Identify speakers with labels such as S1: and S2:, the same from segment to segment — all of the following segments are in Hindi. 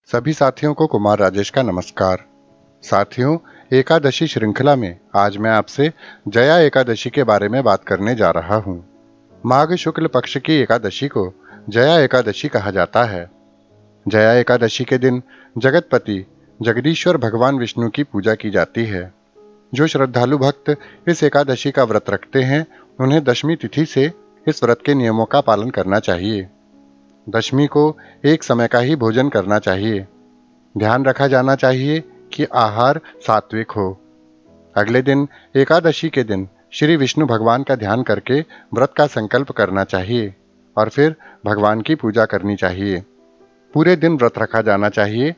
S1: सभी साथियों को कुमार राजेश का नमस्कार। साथियों, एकादशी श्रृंखला में आज मैं आपसे जया एकादशी के बारे में बात करने जा रहा हूँ। माघ शुक्ल पक्ष की एकादशी को जया एकादशी कहा जाता है। जया एकादशी के दिन जगतपति जगदीश्वर भगवान विष्णु की पूजा की जाती है। जो श्रद्धालु भक्त इस एकादशी का व्रत रखते हैं, उन्हें दशमी तिथि से इस व्रत के नियमों का पालन करना चाहिए। दशमी को एक समय का ही भोजन करना चाहिए। ध्यान रखा जाना चाहिए कि आहार सात्विक हो। अगले दिन एकादशी के दिन श्री विष्णु भगवान का ध्यान करके व्रत का संकल्प करना चाहिए और फिर भगवान की पूजा करनी चाहिए। पूरे दिन व्रत रखा जाना चाहिए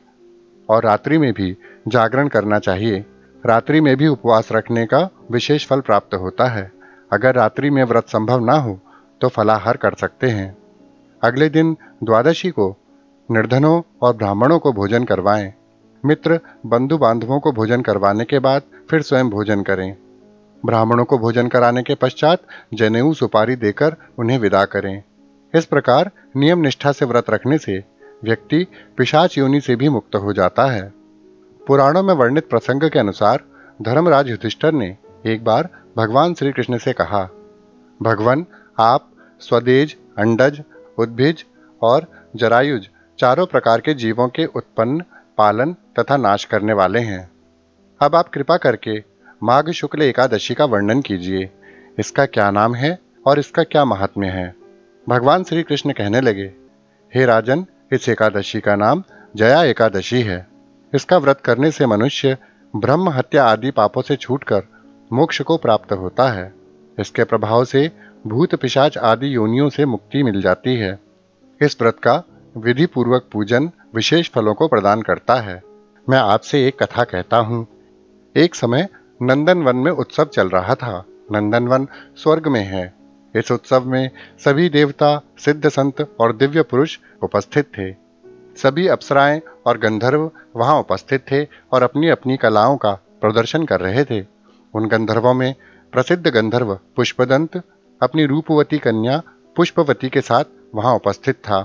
S1: और रात्रि में भी जागरण करना चाहिए। रात्रि में भी उपवास रखने का विशेष फल प्राप्त होता है। अगर रात्रि में व्रत संभव ना हो तो फलाहार कर सकते हैं। अगले दिन द्वादशी को निर्धनों और ब्राह्मणों को भोजन करवाएं। मित्र बंधु बांधवों को भोजन करवाने के बाद फिर स्वयं भोजन करें। ब्राह्मणों को भोजन कराने के पश्चात जनेऊ सुपारी देकर उन्हें विदा करें। इस प्रकार नियम निष्ठा से व्रत रखने से व्यक्ति पिशाच योनि से भी मुक्त हो जाता है। पुराणों में वर्णित प्रसंग के अनुसार धर्मराज युधिष्ठिर ने एक बार भगवान श्री कृष्ण से कहा, भगवान, आप स्वदेज, अंडज, उद्भिज और जरायुज चारों प्रकार के जीवों के उत्पन्न, पालन तथा नाश करने वाले हैं। अब आप कृपा करके माघ शुक्ल एकादशी का वर्णन कीजिए। इसका क्या नाम है और इसका क्या महात्म्य है। भगवान श्री कृष्ण कहने लगे, हे राजन, इस एकादशी का नाम जया एकादशी है। इसका व्रत करने से मनुष्य ब्रह्म हत्या आदि पापों से छूटकर मोक्ष को प्राप्त होता है। इसके प्रभाव से भूत पिशाच आदि योनियों से मुक्ति मिल जाती है। इस व्रत का विधि पूर्वक पूजन विशेष फलों को प्रदान करता है। मैं आपसे एक कथा कहता हूँ। एक समय नंदनवन में उत्सव चल रहा था। नंदनवन स्वर्ग में है। इस उत्सव में सभी देवता, सिद्ध संत और दिव्य पुरुष उपस्थित थे। सभी अप्सराएं और गंधर्व वहां उपस्थित थे और अपनी अपनी कलाओं का प्रदर्शन कर रहे थे। उन गंधर्वों में प्रसिद्ध गंधर्व पुष्पदंत अपनी रूपवती कन्या पुष्पवती के साथ वहां उपस्थित था।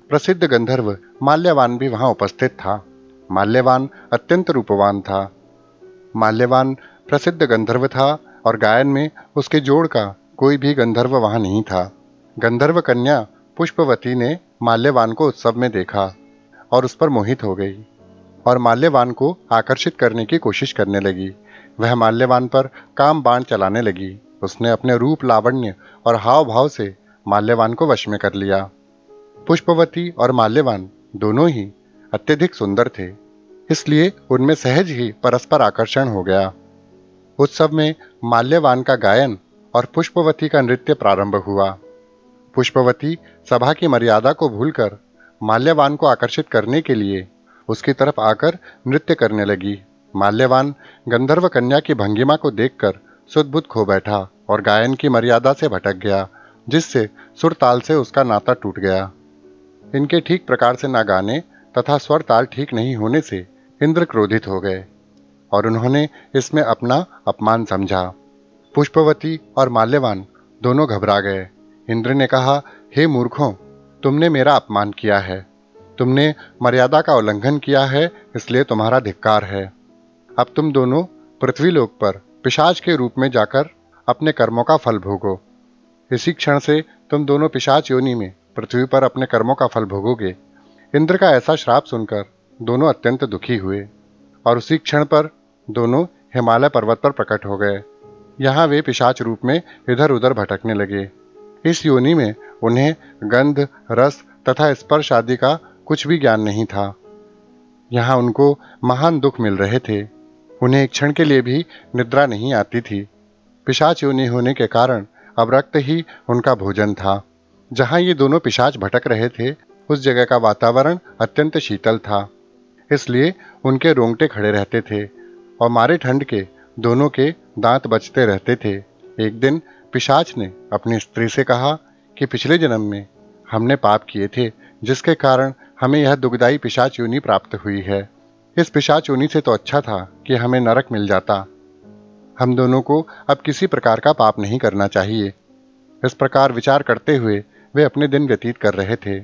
S1: प्रसिद्ध गंधर्व माल्यवान भी वहां उपस्थित था। माल्यवान अत्यंत रूपवान था। माल्यवान प्रसिद्ध गंधर्व था और गायन में उसके जोड़ का कोई भी गंधर्व वहां नहीं था। गंधर्व कन्या पुष्पवती ने माल्यवान को उत्सव में देखा और उस पर मोहित हो गई और माल्यवान को आकर्षित करने की कोशिश करने लगी। वह माल्यवान पर काम बाण चलाने लगी। उसने अपने रूप, लावण्य और हाव भाव से माल्यवान को वश में कर लिया। पुष्पवती और माल्यवान दोनों ही अत्यधिक सुंदर थे, इसलिए उनमें सहज ही परस्पर आकर्षण हो गया। उत्सव में माल्यवान का गायन और पुष्पवती का नृत्य प्रारंभ हुआ। पुष्पवती सभा की मर्यादा को भूलकर माल्यवान को आकर्षित करने के लिए उसकी तरफ आकर नृत्य करने लगी। माल्यवान गंधर्व कन्या की भंगिमा को देखकर सुध-बुध खो बैठा और गायन की मर्यादा से भटक गया, जिससे सुर ताल से उसका नाता टूट गया। इनके ठीक प्रकार से ना गाने तथा स्वर ताल ठीक नहीं होने से इंद्र क्रोधित हो गए और उन्होंने इसमें अपना अपमान समझा। पुष्पवती और माल्यवान दोनों घबरा गए। इंद्र ने कहा, हे मूर्खों, तुमने मेरा अपमान किया है। तुमने मर्यादा का उल्लंघन किया है, इसलिए तुम्हारा धिक्कार है। अब तुम दोनों पृथ्वीलोक पर पिशाच के रूप में जाकर अपने कर्मों का फल भोगो। इसी क्षण से तुम दोनों पिशाच योनि में पृथ्वी पर अपने कर्मों का फल भोगोगे। इंद्र का ऐसा श्राप सुनकर दोनों अत्यंत दुखी हुए और उसी क्षण पर दोनों हिमालय पर्वत पर प्रकट हो गए। यहाँ वे पिशाच रूप में इधर उधर भटकने लगे। इस योनि में उन्हें गंध, रस तथा स्पर्श आदि का कुछ भी ज्ञान नहीं था। यहाँ उनको महान दुख मिल रहे थे। उन्हें एक क्षण के लिए भी निद्रा नहीं आती थी। पिशाच योनि होने के कारण अब रक्त ही उनका भोजन था। जहाँ ये दोनों पिशाच भटक रहे थे, उस जगह का वातावरण अत्यंत शीतल था, इसलिए उनके रोंगटे खड़े रहते थे और मारे ठंड के दोनों के दांत बचते रहते थे। एक दिन पिशाच ने अपनी स्त्री से कहा कि पिछले जन्म में हमने पाप किए थे, जिसके कारण हमें यह दुखदायी पिशाच योनि प्राप्त हुई है। इस पिशाच योनि से तो अच्छा था कि हमें नरक मिल जाता। हम दोनों को अब किसी प्रकार का पाप नहीं करना चाहिए। इस प्रकार विचार करते हुए वे अपने दिन व्यतीत कर रहे थे।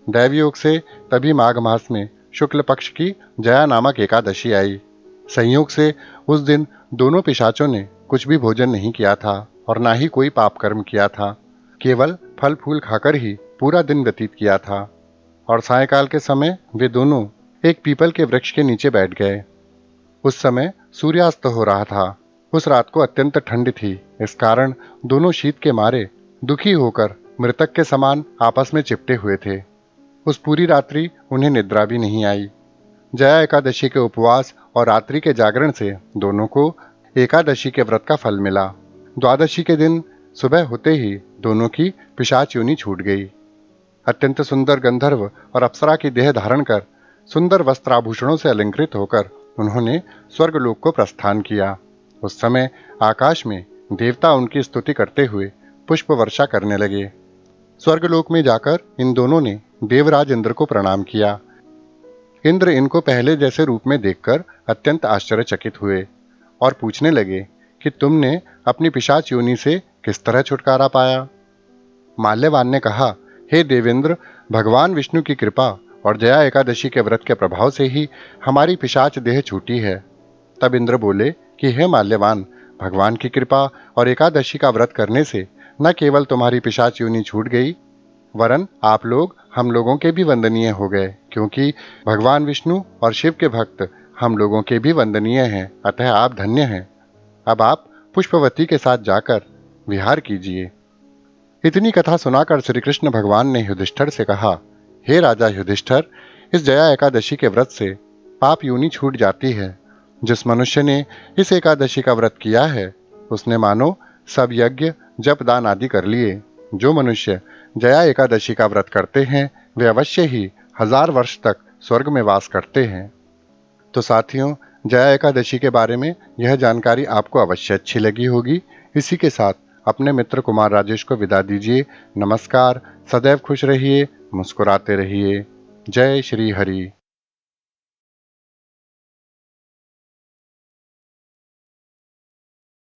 S1: दैवयोग से तभी माघ मास में शुक्ल पक्ष की जया नामक एकादशी आई। संयोग से उस दिन दोनों पिशाचों ने कुछ भी भोजन नहीं किया था और ना ही कोई पाप कर्म किया था। केवल फल फूल खाकर ही पूरा दिन व्यतीत किया था। और सायंकाल के समय वे दोनों एक पीपल के वृक्ष के नीचे बैठ गए। उस समय सूर्यास्त हो रहा था। उस रात को अत्यंत ठंड थी। इस कारण दोनों शीत के मारे दुखी होकर मृतक के समान आपस में चिपटे हुए थे। उस पूरी रात्रि उन्हें निद्रा भी नहीं आई। जया एकादशी के उपवास और रात्रि के जागरण से दोनों को एकादशी के व्रत का फल मिला। द्वादशी के दिन सुबह होते ही दोनों की पिशाच योनि छूट गई। अत्यंत सुंदर गंधर्व और अप्सरा की देह धारण कर सुंदर वस्त्राभूषणों से अलंकृत होकर उन्होंने स्वर्गलोक को प्रस्थान किया। उस समय आकाश में देवता उनकी स्तुति करते हुए पुष्प वर्षा करने लगे। स्वर्गलोक में जाकर इन दोनों ने देवराज इंद्र को प्रणाम किया। इंद्र इनको पहले जैसे रूप में देखकर अत्यंत आश्चर्यचकित हुए और पूछने लगे कि तुमने अपनी पिशाच योनि से किस तरह छुटकारा पाया। माल्यवान ने कहा, हे देवेंद्र, भगवान विष्णु की कृपा और जया एकादशी के व्रत के प्रभाव से ही हमारी पिशाच देह छूटी है। तब इंद्र बोले कि हे माल्यवान, भगवान की कृपा और एकादशी का व्रत करने से न केवल तुम्हारी पिशाच योनि छूट गई, वरन आप लोग हम लोगों के भी वंदनीय हो गए, क्योंकि भगवान विष्णु और शिव के भक्त हम लोगों के भी वंदनीय हैं। अतः आप धन्य हैं। अब आप पुष्पवती के साथ जाकर विहार कीजिए। इतनी कथा सुनाकर श्री कृष्ण भगवान ने युधिष्ठिर से कहा, हे राजा युधिष्ठिर, इस जया एकादशी के व्रत से पाप योनि छूट जाती है। जिस मनुष्य ने इस एकादशी का व्रत किया है उसने मानो सब यज्ञ जप दान आदि कर लिए। जो मनुष्य जया एकादशी का व्रत करते हैं वे अवश्य ही 1000 वर्ष तक स्वर्ग में वास करते हैं। तो साथियों, जया एकादशी के बारे में यह जानकारी आपको अवश्य अच्छी लगी होगी। इसी के साथ अपने मित्र कुमार राजेश को विदा दीजिए। नमस्कार। सदैव खुश रहिए, मुस्कुराते रहिए। जय श्री हरि।